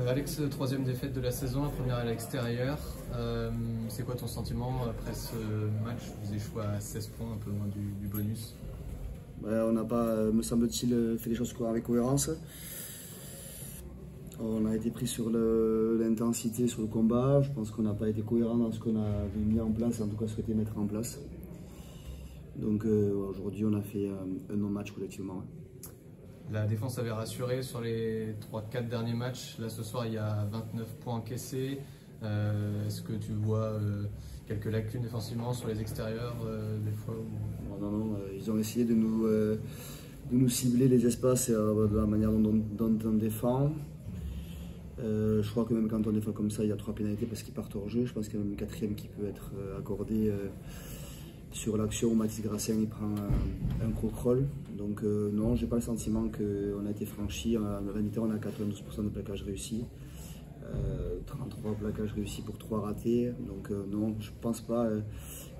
Alex, troisième défaite de la saison, la première à l'extérieur. C'est quoi ton sentiment après ce match? Vous échouez à 16 points, un peu loin du bonus. On n'a pas, me semble-t-il, fait les choses avec cohérence. On a été pris sur l'intensité, sur le combat. Je pense qu'on n'a pas été cohérent dans ce qu'on avait mis en place, en tout cas souhaité mettre en place. Donc aujourd'hui, on a fait un non-match collectivement. La défense avait rassuré sur les 3-4 derniers matchs. Là, ce soir, il y a 29 points encaissés. Est-ce que tu vois quelques lacunes défensivement sur les extérieurs des fois Non, ils ont essayé de nous cibler les espaces de la manière dont on défend. Je crois que même quand on défend comme ça, il y a 3 pénalités parce qu'ils partent hors jeu. Je pense qu'il y a même une 4e qui peut être accordée sur l'action où Mathis Gracien il prend un croc-roll. Donc non, j'ai pas le sentiment qu'on a été franchi. À la mi-temps, on a 92% de plaquage réussi. 33 plaquages réussis pour 3 ratés. Donc non, je pense pas.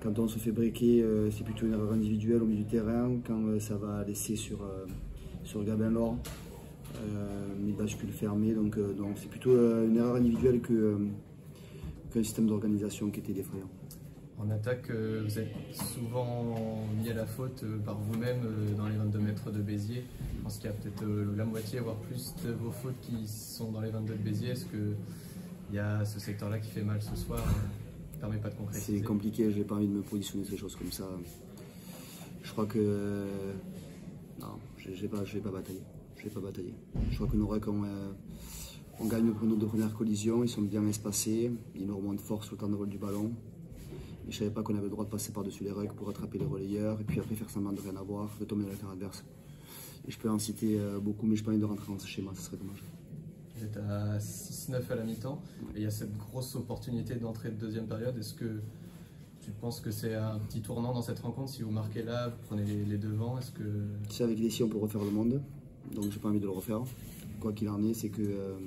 Quand on se fait breaker, c'est plutôt une erreur individuelle au milieu du terrain. Quand ça va laisser sur Gabin Laure, une bascule fermée. Donc non, c'est plutôt une erreur individuelle qu'un système d'organisation qui était défaillant. En attaque, vous êtes souvent mis à la faute par vous-même dans les 22 mètres de Béziers. Je pense qu'il y a peut-être la moitié, voire plus de vos fautes qui sont dans les 22 de Béziers. Est-ce qu'il y a ce secteur-là qui fait mal ce soir, qui ne permet pas de concrétiser? C'est compliqué, je n'ai pas envie de me positionner sur des choses comme ça. Je crois que... non, je vais pas batailler. Je crois que nos recs, on gagne nos 2 premières collisions, ils sont bien espacés, ils nous remontent fort sur le temps de vol du ballon. Et je ne savais pas qu'on avait le droit de passer par-dessus les rucks pour attraper les relayeurs et puis après faire semblant de rien avoir, de tomber dans le terrain adverse. Et je peux en citer beaucoup, mais je n'ai pas envie de rentrer dans ce schéma, ce serait dommage. Vous êtes à 6-9 à la mi-temps et il y a cette grosse opportunité d'entrée de deuxième période. Est-ce que tu penses que c'est un petit tournant dans cette rencontre? Si vous marquez là, vous prenez les devants, est-ce que... Tu sais, avec Lessie, on peut refaire le monde, donc j'ai pas envie de le refaire. Quoi qu'il en est, c'est que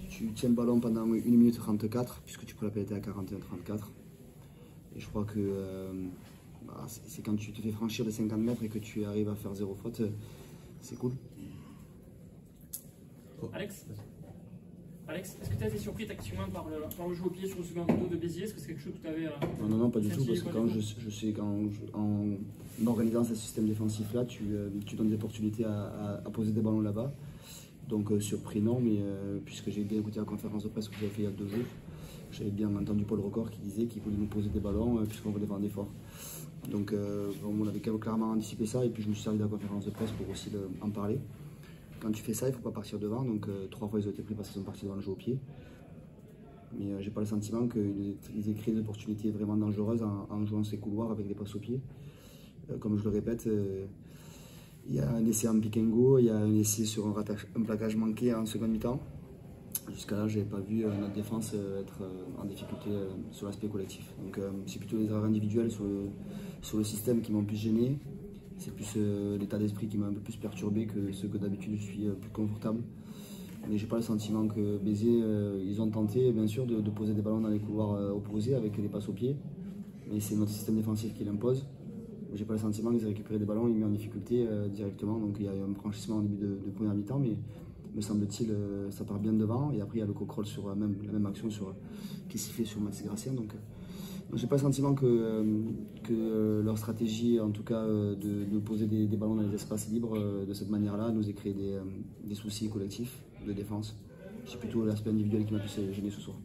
tu tiens le ballon pendant 1 minute 34, puisque tu peux la péter à 41-34. Et je crois que c'est quand tu te fais franchir les 50 mètres et que tu arrives à faire 0 faute, c'est cool. Alex, est-ce que tu as été surpris tactiquement par le jeu au pied sur le second poteau de Béziers? Est-ce que c'est quelque chose que tu avais... Non, pas du tout, parce que en organisant ce système défensif-là, tu donnes des opportunités à poser des ballons là-bas. Donc surpris non, mais puisque j'ai bien écouté la conférence de presse que j'avais fait il y a 2 jours, j'avais bien entendu Paul Record qui disait qu'il voulait nous poser des ballons puisqu'on voulait faire un effort. Donc on avait clairement anticipé ça et puis je me suis servi de la conférence de presse pour aussi en parler. Quand tu fais ça, il ne faut pas partir devant, donc 3 fois ils ont été pris parce qu'ils sont partis devant le jeu au pied. Mais j'ai pas le sentiment qu'ils aient créé des opportunités vraiment dangereuses en jouant ces couloirs avec des passes au pied. Comme je le répète, il y a un essai en pick and go, il y a un essai sur un plaquage manqué en seconde mi-temps. Jusqu'à là, je n'avais pas vu notre défense être en difficulté sur l'aspect collectif. Donc c'est plutôt les erreurs individuelles sur le système qui m'ont plus gêné. C'est plus l'état d'esprit qui m'a un peu plus perturbé que ce que d'habitude je suis plus confortable. Mais j'ai pas le sentiment que Béziers, ils ont tenté bien sûr de poser des ballons dans les couloirs opposés avec des passes au pied. Mais c'est notre système défensif qui l'impose. J'ai pas le sentiment qu'ils aient récupéré des ballons et mis en difficulté directement. Donc il y a eu un franchissement au début de première mi-temps, mais me semble-t-il, ça part bien devant. Et après, il y a le cock-roll sur la même action qui s'est fait sur Mathis Gracien. Donc j'ai pas le sentiment que leur stratégie, en tout cas, de poser des ballons dans les espaces libres de cette manière-là, nous ait créé des soucis collectifs de défense. C'est plutôt l'aspect individuel qui m'a plus gêné ce soir.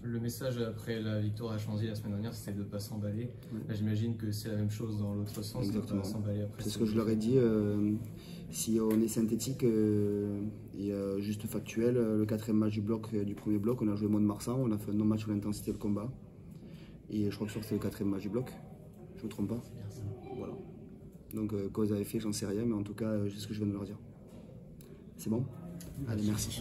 Le message après la victoire à Chanzy la semaine dernière, c'était de ne pas s'emballer. Ouais. J'imagine que c'est la même chose dans l'autre sens, de ne pas s'emballer après. C'est ce que je leur ai dit. Si on est synthétique et juste factuel, le 4e match du premier bloc, on a joué Mont-de-Marsan, on a fait un non-match sur l'intensité de combat. Et je crois que c'était le 4e match du bloc. Je ne me trompe pas. Voilà. Donc quoi ils avaient fait, j'en sais rien, mais en tout cas, c'est ce que je viens de leur dire. C'est bon? Allez, merci.